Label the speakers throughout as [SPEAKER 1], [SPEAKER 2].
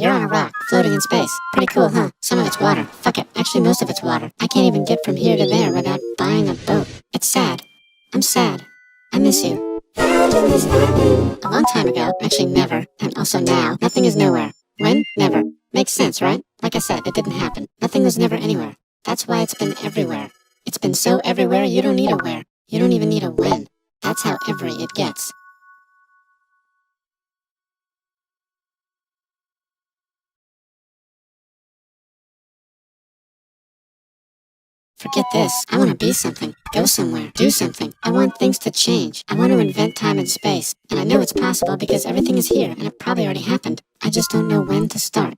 [SPEAKER 1] you're on a rock, floating in space. Pretty cool, huh? Some of it's water. Fuck it. Actually, most of it's water. I can't even get from here to there without buying a boat. It's sad. I'm sad. I miss you. A long time ago, actually never, and also now, nothing is nowhere. When? Never. Makes sense, right? Like I said, it didn't happen. Nothing was never anywhere. That's why it's been everywhere. It's been so everywhere, you don't need a where. You don't even need a when. That's how every it gets. Forget this. I want to be something. Go somewhere. Do something. I want things to change. I want to invent time and space. And I know it's possible because everything is here and it probably already happened. I just don't know when to start.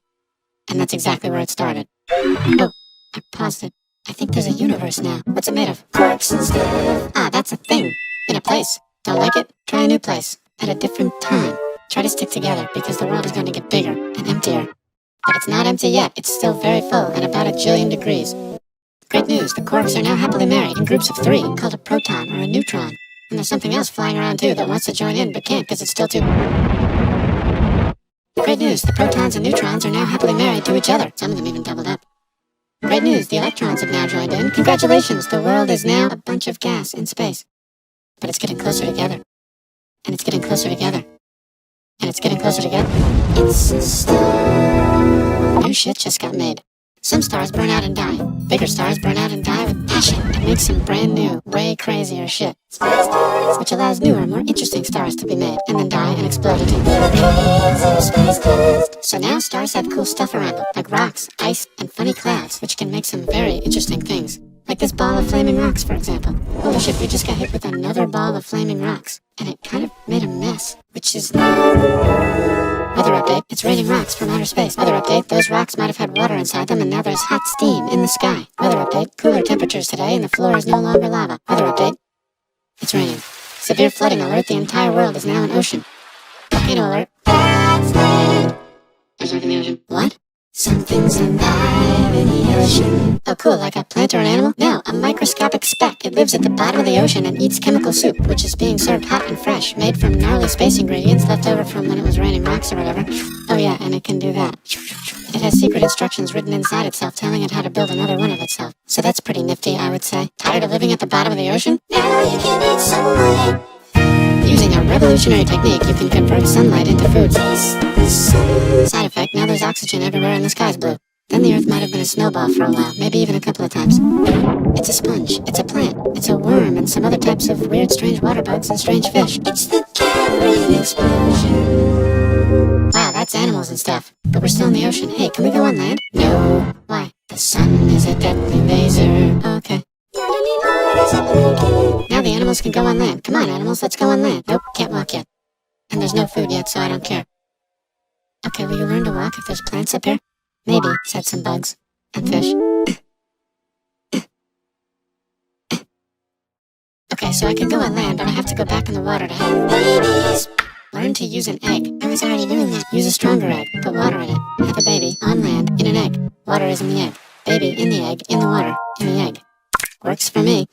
[SPEAKER 1] And that's exactly where it started. Oh, I paused it. I think there's a universe now. What's it made of? Quarks and stuff. Ah, that's a thing. In a place. Don't like it? Try a new place. At a different time. Try to stick together because the world is going to get bigger and emptier. But it's not empty yet. It's still very full and about 1 jillion degrees. Great news, the quarks are now happily married in groups of 3, called a proton or a neutron. And there's something else flying around too that wants to join in but can't because it's still too... Great news, the protons and neutrons are now happily married to each other. Some of them even doubled up. Great news, the electrons have now joined in. Congratulations, the world is now a bunch of gas in space. But it's getting closer together. And it's getting closer together. And it's getting closer together. It's a star. New shit just got made. Some stars burn out and die. Bigger stars burn out and die with passion and make some brand new, way crazier shit. Which allows newer, more interesting stars to be made and then die and explode into... So now stars have cool stuff around them, like rocks, ice, and funny clouds, which can make some very interesting things. Like this ball of flaming rocks, for example. Holy shit, we just got hit with another ball of flaming rocks. And it kind of made a mess, which is... Weather update, it's raining rocks from outer space. Weather update, those rocks might have had water inside them and now there's hot steam in the sky. Weather update, cooler temperatures today and the floor is no longer lava. Weather update, it's raining. Severe flooding alert, the entire world is now an ocean. Volcano alert. That's right. There's life in the ocean. What? Something's alive in the ocean. Oh cool, like a plant or an animal? No, a microscopic speck. It lives at the bottom of the ocean and eats chemical soup, which is being served hot and fresh, made from gnarly space ingredients left over from when it was raining rocks or whatever. Oh yeah, and it can do that. It has secret instructions written inside itself telling it how to build another one of itself. So that's pretty nifty, I would say. Tired of living at the bottom of the ocean? Now you can eat sunlight. Using a revolutionary technique, you can convert sunlight into food. Side effect, now there's oxygen everywhere and the sky's blue. Then the earth might have been a snowball for a while, maybe even a couple of times. It's a sponge, it's a plant, it's a worm, and some other types of weird strange water bugs and strange fish. It's the Cambrian explosion. Wow, that's animals and stuff. But we're still in the ocean. Hey, can we go on land? No. Why? The sun is a deadly laser. Okay. Now the animals can go on land. Come on, animals, let's go on land. Nope, can't walk yet. And there's no food yet, so I don't care. Okay, will you learn to walk if there's plants up here? Maybe, said some bugs. And fish. Okay, so I can go on land, but I have to go back in the water to have babies. Learn to use an egg. I was already doing that. Use a stronger egg. Put water in it. Have a baby on land in an egg. Water is in the egg. Baby in the egg, in the water, in the egg. Works for me.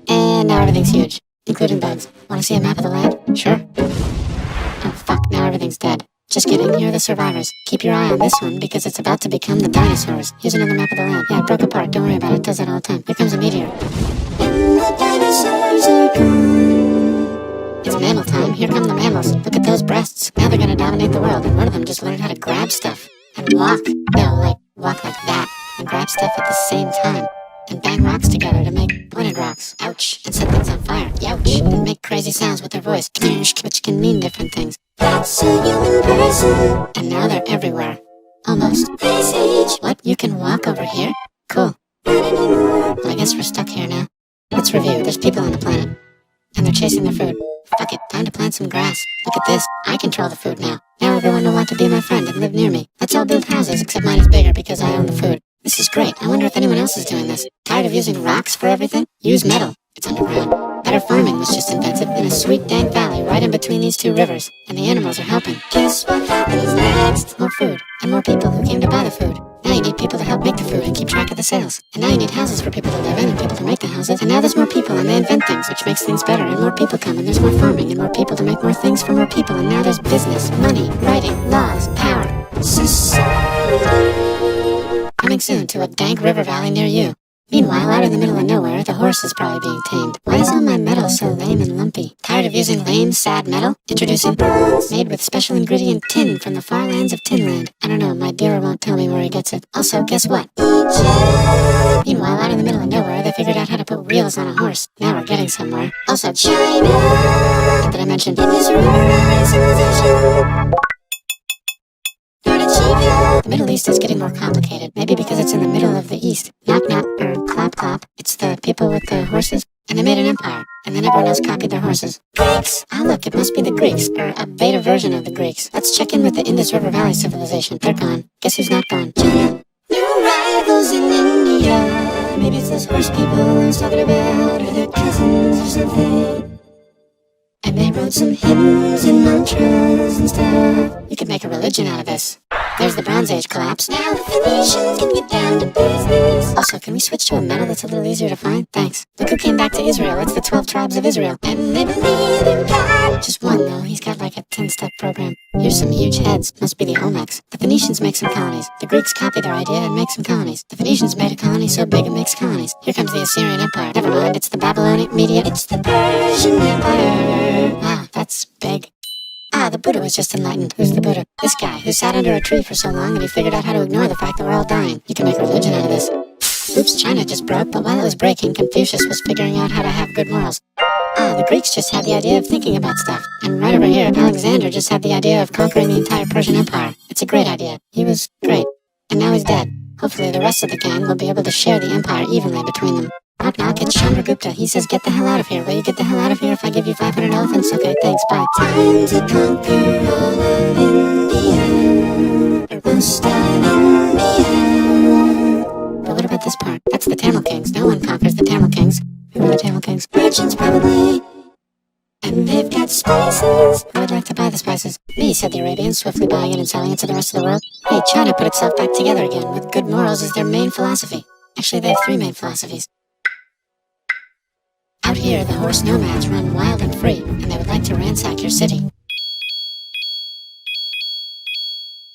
[SPEAKER 1] And now everything's huge, including bugs. Want to see a map of the land? Sure. Oh fuck, now everything's dead. Just kidding, here are the survivors. Keep your eye on this one because it's about to become the dinosaurs. Here's another map of the land. Yeah, it broke apart, don't worry about it, it does that all the time. Here comes a meteor. And the dinosaurs are gone. It's mammal time, here come the mammals. Look at those breasts. Now they're gonna dominate the world, and one of them just learned how to grab stuff. And walk. No, like, walk like that. And grab stuff at the same time. And bang rocks together to make pointed rocks. Ouch. And set things on fire. Youch. And make crazy sounds with their voice. Which can mean different things. That's a human person. And now they're everywhere. Almost. What? You can walk over here? Cool. Not anymore. Well, I guess we're stuck here now. Let's review. There's people on the planet. And they're chasing their food. Fuck it. Time to plant some grass. Look at this. I control the food now. Now everyone will want to be my friend and live near me. Let's all build houses, except mine is bigger because I own the food. This is great. I wonder if anyone else is doing this. Tired of using rocks for everything? Use metal. It's underground. Better farming was just invented in a sweet dank valley right in between these two rivers. And the animals are helping. Guess what happens next? More food. And more people who came to buy the food. Now you need people to help make the food and keep track of the sales. And now you need houses for people to live in and people to make the houses. And now there's more people and they invent things, which makes things better. And more people come and there's more farming and more people to make more things for more people. And now there's business, money, writing, laws, power, society. Coming soon to a dank river valley near you. Meanwhile, out in the middle of nowhere, the horse is probably being tamed. Why is all my metal so lame and lumpy? Tired of using lame, sad metal? Introducing bronze, made with special ingredient tin from the far lands of Tinland. I don't know, my dealer won't tell me where he gets it. Also, guess what? Egypt. Meanwhile, out in the middle of nowhere, they figured out how to put wheels on a horse. Now we're getting somewhere. Also, China! Not that I mentioned Industrialization. The Middle East is getting more complicated, maybe because it's in the middle of the East. Knock knock, or clap clap, it's the people with the horses, and they made an empire, and then everyone else copied their horses. Greeks! Ah look, it must be the Greeks, or a beta version of the Greeks. Let's check in with the Indus River Valley civilization. They're gone. Guess who's not gone? China. New rivals in India. Maybe it's those horse people I was talking about, or their cousins or something. And they wrote some hymns and mantras and stuff. You could make a religion out of this. There's the Bronze Age collapse. Now the Phoenicians can get down to business. Also, can we switch to a metal that's a little easier to find? Thanks. Look who came back to Israel. It's the 12 tribes of Israel. And they believe in God. Just one, though. He's got like a 10-step program. Here's some huge heads. Must be the Olmecs. The Phoenicians make some colonies. The Greeks copy their idea and make some colonies. The Phoenicians made a colony so big it makes colonies. Here comes the Assyrian Empire. Never mind, it's the Babylonic Media. It's the Persian Empire. Wow, that's big. Ah, the Buddha was just enlightened. Who's the Buddha? This guy who sat under a tree for so long and he figured out how to ignore the fact that we're all dying. You can make a religion out of this. Oops, China just broke, but while it was breaking, Confucius was figuring out how to have good morals. Ah, the Greeks just had the idea of thinking about stuff. And right over here, Alexander just had the idea of conquering the entire Persian Empire. It's a great idea. He was great. And now he's dead. Hopefully the rest of the gang will be able to share the empire evenly between them. Knock knock, it's Chandragupta. He says, get the hell out of here. Will you get the hell out of here if I give you 500 elephants? Okay, thanks, bye. Time to conquer all of India. Or most of India. But what about this part? That's the Tamil Kings. No one conquers the Tamil Kings. Who are the Tamil Kings? Merchants, probably. And they've got spices. I would like to buy the spices. Me, said the Arabians, swiftly buying it and selling it to the rest of the world. Hey, China put itself back together again, with good morals as their main philosophy. Actually, they have 3 main philosophies. Out here, the horse nomads run wild and free, and they would like to ransack your city.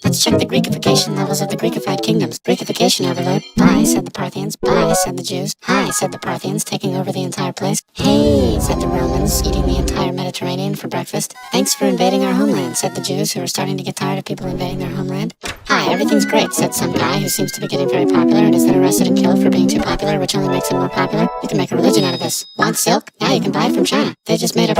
[SPEAKER 1] Let's check the Greekification levels of the Greekified kingdoms. Greekification overload. Bye, said the Parthians. Bye, said the Jews. Hi, said the Parthians, taking over the entire place. Hey, said the Romans, eating the entire Mediterranean for breakfast. Thanks for invading our homeland, said the Jews, who are starting to get tired of people invading their homeland. Hi, everything's great, said some guy who seems to be getting very popular and is then arrested and killed for being too popular, which only makes him more popular. You can make a religion out of this. Want silk? Now you can buy it from China. They just made a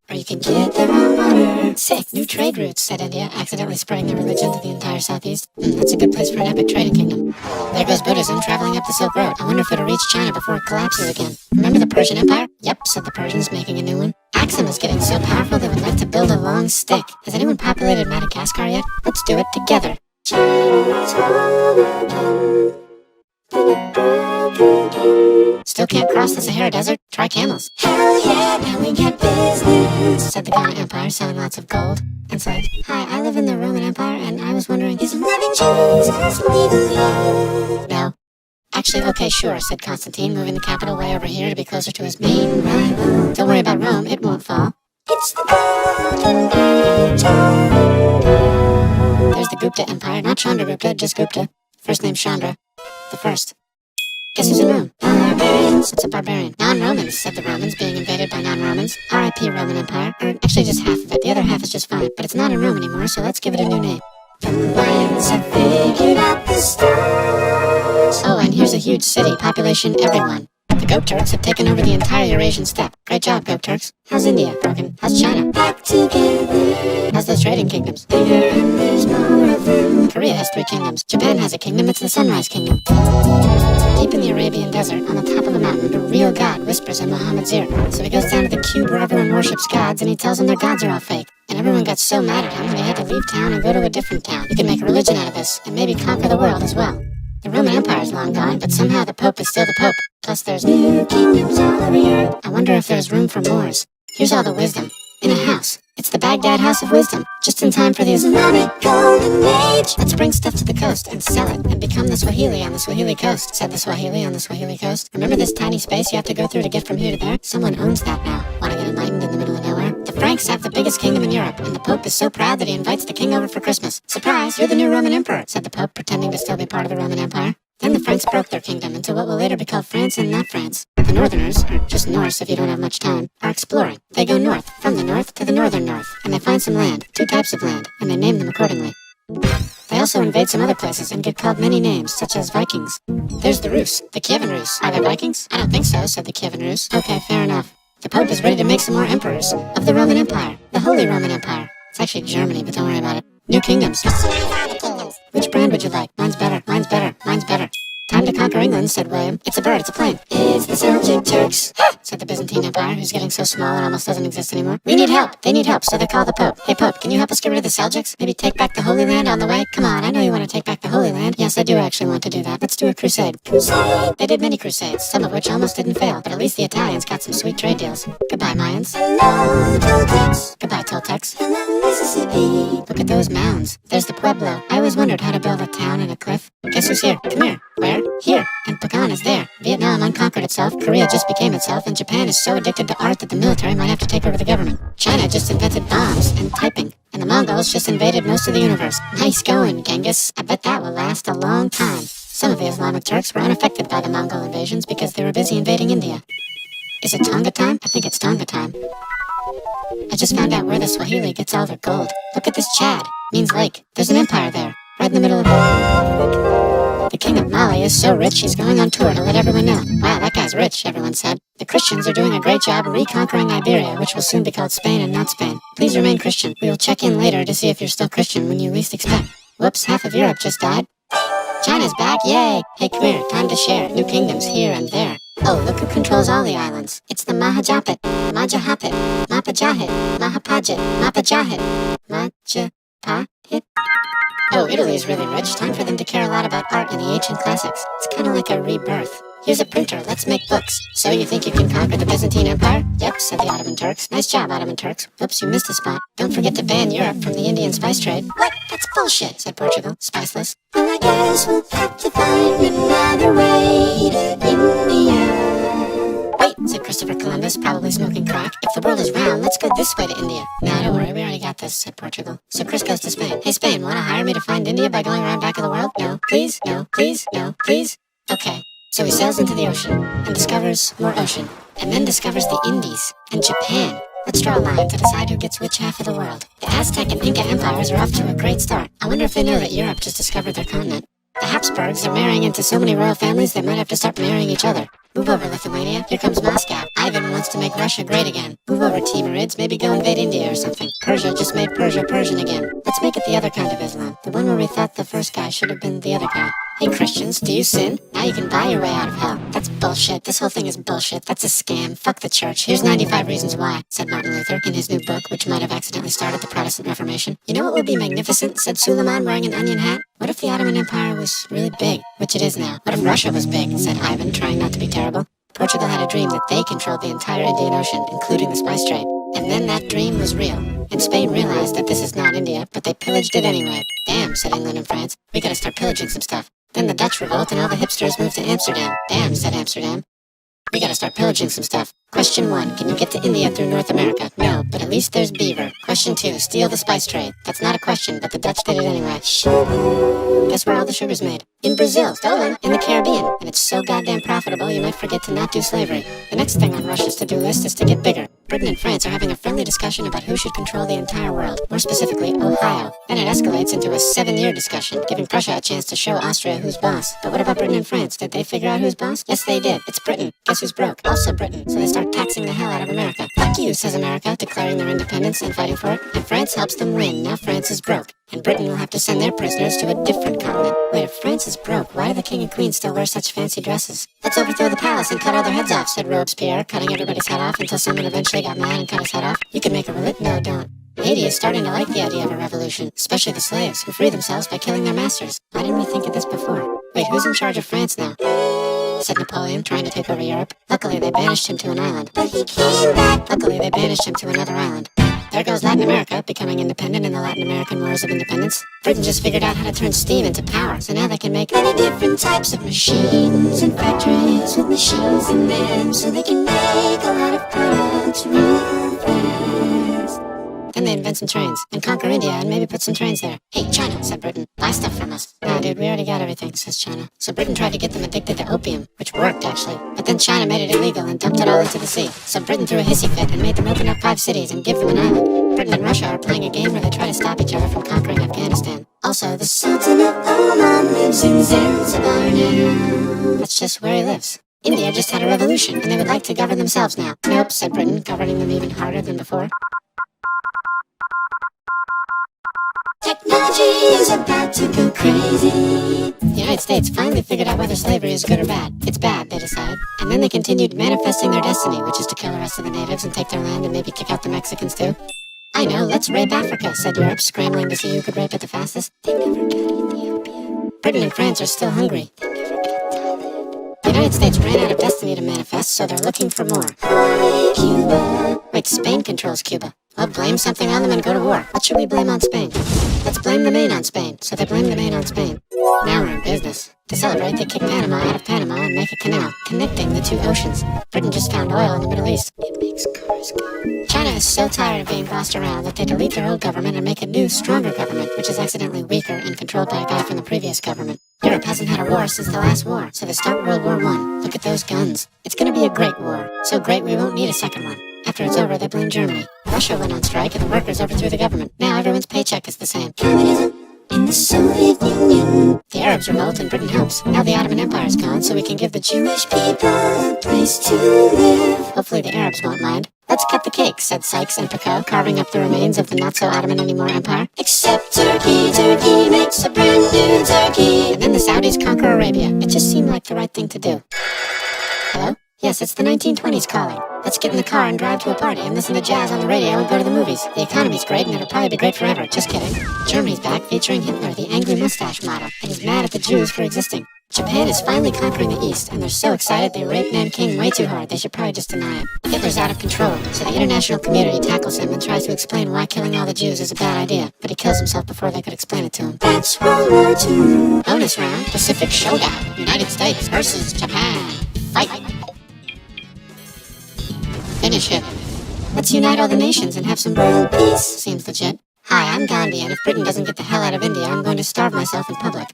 [SPEAKER 1] or you can get their own water. Sick, new trade routes, said India, accidentally spreading their religion to the entire southeast. That's a good place for an epic trading kingdom. There goes Buddhism traveling up the Silk Road. I wonder if it'll reach China before it collapses again. Remember the Persian Empire? Yep, said the Persians, making a new one. Axum is getting so powerful they would like to build a long stick. Has anyone populated Madagascar yet? Let's do it together. Still can't cross the Sahara Desert? Try camels. Hell yeah, now we get business, said the Ghana Empire, selling lots of gold. And said, hi, I live in the Roman Empire, and I was wondering, is loving Jesus legally? No. Actually, okay, sure, said Constantine, moving the capital way over here to be closer to his main rival. Don't worry about Rome, it won't fall. It's the Golden Age. There's the Gupta Empire, not Chandragupta, just Gupta. First name Chandra. The first. Guess who's in Rome? Barbarians. It's a barbarian. Non-Romans, said the Romans, being invaded by non-Romans. R.I.P. Roman Empire. Or actually just half of it. The other half is just fine. But it's not in Rome anymore, so let's give it a new name. The Mayans have figured out the stars. Oh, and here's a huge city. Population everyone. The Goat Turks have taken over the entire Eurasian steppe. Great job, Goat Turks. How's India? Broken. How's China? Back together. How's those trading kingdoms? Bigger and there's more of them. Korea has 3 kingdoms. Japan has a kingdom. It's the Sunrise Kingdom. Deep in the Arabian desert, on the top of a mountain, a real god whispers in Muhammad's ear. So he goes down to the cube where everyone worships gods, and he tells them their gods are all fake. And everyone got so mad at him that he had to leave town and go to a different town. You can make a religion out of this, and maybe conquer the world as well. The Roman Empire is long gone, but somehow the Pope is still the Pope. Plus there's new kingdoms all over Europe. I wonder if there's room for Moors. Here's all the wisdom. in a house. It's the Baghdad House of Wisdom, just in time for the Islamic Golden Age. Let's bring stuff to the coast and sell it and become the Swahili on the Swahili coast, said the Swahili on the Swahili coast. Remember this tiny space you have to go through to get from here to there? Someone owns that now. Want to get enlightened in the middle of nowhere? The Franks have the biggest kingdom in Europe, and the Pope is so proud that he invites the king over for Christmas. Surprise, you're the new Roman Emperor, said the Pope, pretending to still be part of the Roman Empire. Then the Franks broke their kingdom into what will later be called France and not France. The Northerners, or just Norse if you don't have much time, are exploring. They go north, from the north to the northern north, and they find some land, 2 types of land, and they name them accordingly. They also invade some other places and get called many names, such as Vikings. There's the Rus, the Kievan Rus. Are they Vikings? I don't think so, said the Kievan Rus. Okay, fair enough. The Pope is ready to make some more emperors of the Roman Empire, the Holy Roman Empire. It's actually Germany, but don't worry about it. New kingdoms. Which brand would you like? Mine's better, mine's better, mine's better. Time to conquer England, said William. It's a bird, it's a plane. It's the Seljuk Turks, said the Byzantine Empire, who's getting so small it almost doesn't exist anymore. We need help. They need help, so they call the Pope. Hey, Pope, can you help us get rid of the Seljuks? Maybe take back the Holy Land on the way? Come on, I know you want to take back the Holy Land. Yes, I do actually want to do that. Let's do a crusade. Crusade! They did many crusades, some of which almost didn't fail, but at least the Italians got some sweet trade deals. Goodbye, Mayans. Hello, Toltecs. Goodbye, Toltecs. Hello, Mississippi. Look at those mounds. There's the Pueblo. I always wondered how to build a town in a cliff. Guess who's here? Come here. Where? Here. And Pagan is there. Vietnam unconquered itself, Korea just became itself, and Japan is so addicted to art that the military might have to take over the government. China just invented bombs and typing, and the Mongols just invaded most of the universe. Nice going, Genghis. I bet that will last a long time. Some of the Islamic Turks were unaffected by the Mongol invasions because they were busy invading India. Is it Tonga time? I think it's Tonga time. I just found out where the Swahili gets all their gold. Look at this Chad. Means lake. There's an empire there, right in the middle of the king of Mali is so rich he's going on tour to let everyone know. Wow, that guy's rich, everyone said. The Christians are doing a great job reconquering Iberia, which will soon be called Spain and not Spain. Please remain Christian. We will check in later to see if you're still Christian when you least expect. Whoops, half of Europe just died. China's back, yay! Hey, come here, time to share. New kingdoms here and there. Oh, look who controls all the islands. It's the Mahajapit, Majahapit, Mapajahit, Mahapajit, Mapajahit, Majapahit. Oh, Italy's really rich. Time for them to care a lot about art and the ancient classics. It's kind of like a rebirth. Here's a printer. Let's make books. So you think you can conquer the Byzantine Empire? Yep, said the Ottoman Turks. Nice job, Ottoman Turks. Whoops, you missed a spot. Don't forget to ban Europe from the Indian spice trade. What? That's bullshit, said Portugal. Spiceless. Well, I guess we'll have to find another way to India. Wait, said Christopher Columbus, probably smoking crack. If the world is round, let's go this way to India. Nah, don't worry, we already got this, said Portugal. So Chris goes to Spain. Hey, Spain, want to hire me to find India by going around back of the world? No, please, no, please, no, please. Okay. So he sails into the ocean and discovers more ocean, and then discovers the Indies and Japan. Let's draw a line to decide who gets which half of the world. The Aztec and Inca empires are off to a great start. I wonder if they know that Europe just discovered their continent. The Habsburgs are marrying into so many royal families they might have to start marrying each other. Move over, Lithuania. Here comes Moscow. Ivan wants to make Russia great again. Move over, Timurids. Maybe go invade India or something. Persia just made Persia Persian again. Let's make it the other kind of Islam. The one where we thought the first guy should have been the other guy. Hey, Christians, do you sin? Now you can buy your way out of hell. That's bullshit. This whole thing is bullshit. That's a scam. Fuck the church. Here's 95 reasons why, said Martin Luther in his new book, which might have accidentally started the Protestant Reformation. You know what would be magnificent, said Suleiman wearing an onion hat? What if the Ottoman Empire was really big, which it is now? What if Russia was big, said Ivan, trying not to be terrible? Portugal had a dream that they controlled the entire Indian Ocean, including the spice trade. And then that dream was real. And Spain realized that this is not India, but they pillaged it anyway. Damn, said England and France. We gotta start pillaging some stuff. Then the Dutch revolt and all the hipsters moved to Amsterdam. Damn, said Amsterdam. We gotta start pillaging some stuff. Question 1, can you get to India through North America? No, but at least there's beaver. Question 2, steal the spice trade. That's not a question, but the Dutch did it anyway. Sugar. Guess where all the sugar's made? In Brazil. Stolen. In the Caribbean. And it's so goddamn profitable you might forget to not do slavery. The next thing on Russia's to-do list is to get bigger. Britain and France are having a friendly discussion about who should control the entire world. More specifically, Ohio. Then it escalates into a 7-year discussion, giving Prussia a chance to show Austria who's boss. But what about Britain and France? Did they figure out who's boss? Yes, they did. It's Britain. Guess who's broke? Also Britain. So they start taxing the hell out of America. Fuck you, says America, declaring their independence and fighting for it. And France helps them win. Now France is broke. And Britain will have to send their prisoners to a different continent. Wait, if France is broke, why do the king and queen still wear such fancy dresses? Let's overthrow the palace and cut all their heads off, said Robespierre, cutting everybody's head off until someone eventually got mad and cut his head off. You can make a No, don't. Haiti is starting to like the idea of a revolution, especially the slaves, who free themselves by killing their masters. Why didn't we think of this before? Wait, who's in charge of France now? Said Napoleon, trying to take over Europe. Luckily, they banished him to an island. But he came back. Luckily, they banished him to another island. There goes Latin America, becoming independent in the Latin American Wars of Independence. Britain just figured out how to turn steam into power, so now they can make many different types of machines and factories with machines in them, so they can make a lot of products real fast. Then they invent some trains, and conquer India, and maybe put some trains there. Hey, China, said Britain, buy stuff from us. Nah, dude, we already got everything, says China. So Britain tried to get them addicted to opium, which worked, actually. But then China made it illegal and dumped it all into the sea. So Britain threw a hissy fit and made them open up 5 cities and give them an island. Britain and Russia are playing a game where they try to stop each other from conquering Afghanistan. Also, the Sultan of Oman lives in Zanzibar now. That's just where he lives. India just had a revolution, and they would like to govern themselves now. Nope, said Britain, governing them even harder than before. Technology is about to go crazy. The United States finally figured out whether slavery is good or bad. It's bad, they decide. And then they continued manifesting their destiny, which is to kill the rest of the natives and take their land and maybe kick out the Mexicans too. I know, let's rape Africa, said Europe, scrambling to see who could rape it the fastest. They never got Ethiopia. Britain and France are still hungry. They never got Thailand. The United States ran out of destiny to manifest, so they're looking for more. Cuba. Wait, Spain controls Cuba. Well, blame something on them and go to war. What should we blame on Spain? Let's blame the Maine on Spain. So they blame the Maine on Spain. Now we're in business. To celebrate, they kick Panama out of Panama and make a canal, connecting the 2 oceans. Britain just found oil in the Middle East. It makes cars go. China is so tired of being bossed around that they delete their old government and make a new, stronger government, which is accidentally weaker and controlled by a guy from the previous government. Europe hasn't had a war since the last war, so they start World War I. Look at those guns. It's gonna be a great war. So great we won't need a second one. After it's over, they blame Germany. Russia went on strike and the workers overthrew the government. Now everyone's paycheck is the same. Communism in the Soviet Union. The Arabs revolt and Britain helps. Now the Ottoman Empire's gone, so we can give the Jewish people a place to live. Hopefully the Arabs won't mind. Let's cut the cake, said Sykes and Picot, carving up the remains of the not-so-Ottoman-anymore empire. Except Turkey, Turkey makes a brand new Turkey. And then the Saudis conquer Arabia. It just seemed like the right thing to do. Hello? Yes, it's the 1920s calling. Let's get in the car and drive to a party and listen to jazz on the radio and go to the movies. The economy's great and it'll probably be great forever. Just kidding. Germany's back featuring Hitler, the angry mustache model, and he's mad at the Jews for existing. Japan is finally conquering the East, and they're so excited they raped Nanking way too hard. They should probably just deny it. Hitler's out of control, so the international community tackles him and tries to explain why killing all the Jews is a bad idea, but he kills himself before they could explain it to him. That's World War II. Bonus round, Pacific Showdown. United States versus Japan. Fight! Finish it. Let's unite all the nations and have some world peace. Seems legit. Hi, I'm Gandhi, and if Britain doesn't get the hell out of India, I'm going to starve myself in public.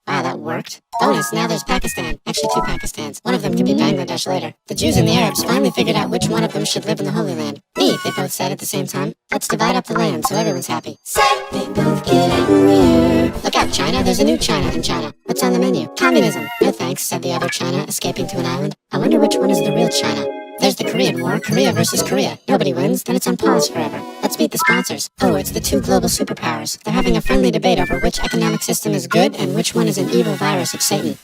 [SPEAKER 1] Wow, that worked. Bonus, now there's Pakistan. Actually, 2 Pakistans. One of them could be Bangladesh later. The Jews and the Arabs finally figured out which one of them should live in the Holy Land. Me, they both said at the same time. Let's divide up the land so everyone's happy. Say, they both get angrier. Look out, China, there's a new China in China. What's on the menu? Communism. No thanks, said the other China, escaping to an island. I wonder which one is the real China. There's the Korean War, Korea versus Korea. Nobody wins, then it's on pause forever. Let's meet the sponsors. Oh, it's the 2 global superpowers. They're having a friendly debate over which economic system is good and which one is an evil virus of Satan.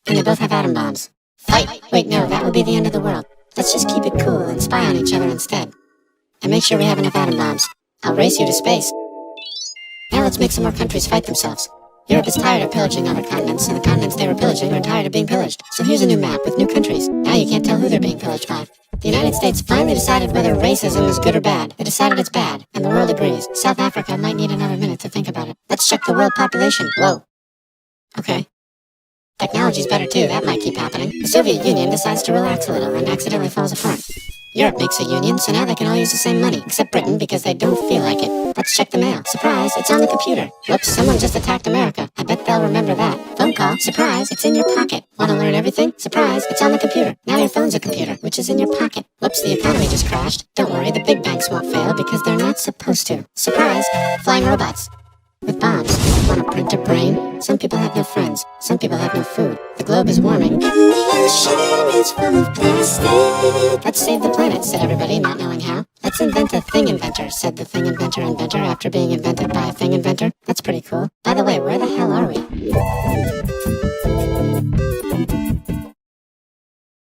[SPEAKER 1] And they both have atom bombs. Fight! Wait, no, that will be the end of the world. Let's just keep it cool and spy on each other instead. And make sure we have enough atom bombs. I'll race you to space. Now let's make some more countries fight themselves. Europe is tired of pillaging other continents, and the continents they were pillaging are tired of being pillaged. So here's a new map with new countries. Now you can't tell who they're being pillaged by. The United States finally decided whether racism is good or bad. They decided it's bad, and the world agrees. South Africa might need another minute to think about it. Let's check the world population. Whoa. Okay. Technology's better too, that might keep happening. The Soviet Union decides to relax a little and accidentally falls apart. Europe makes a union, so now they can all use the same money, except Britain because they don't feel like it. Let's check the mail. Surprise, it's on the computer. Whoops, someone just attacked America. I bet they'll remember that. Phone call. Surprise, it's in your pocket. Want to learn everything? Surprise, it's on the computer. Now your phone's a computer, which is in your pocket. Whoops, the economy just crashed. Don't worry, the big banks won't fail because they're not supposed to. Surprise, flying robots. With bombs. Want to print a brain? Some people have no friends. Some people have no food. The globe is warming. And the ocean is full of plastic. Let's save the planet, said everybody, not knowing how. Let's invent a thing inventor, said the thing inventor after being invented by a thing inventor. That's pretty cool. By the way, where the hell are we?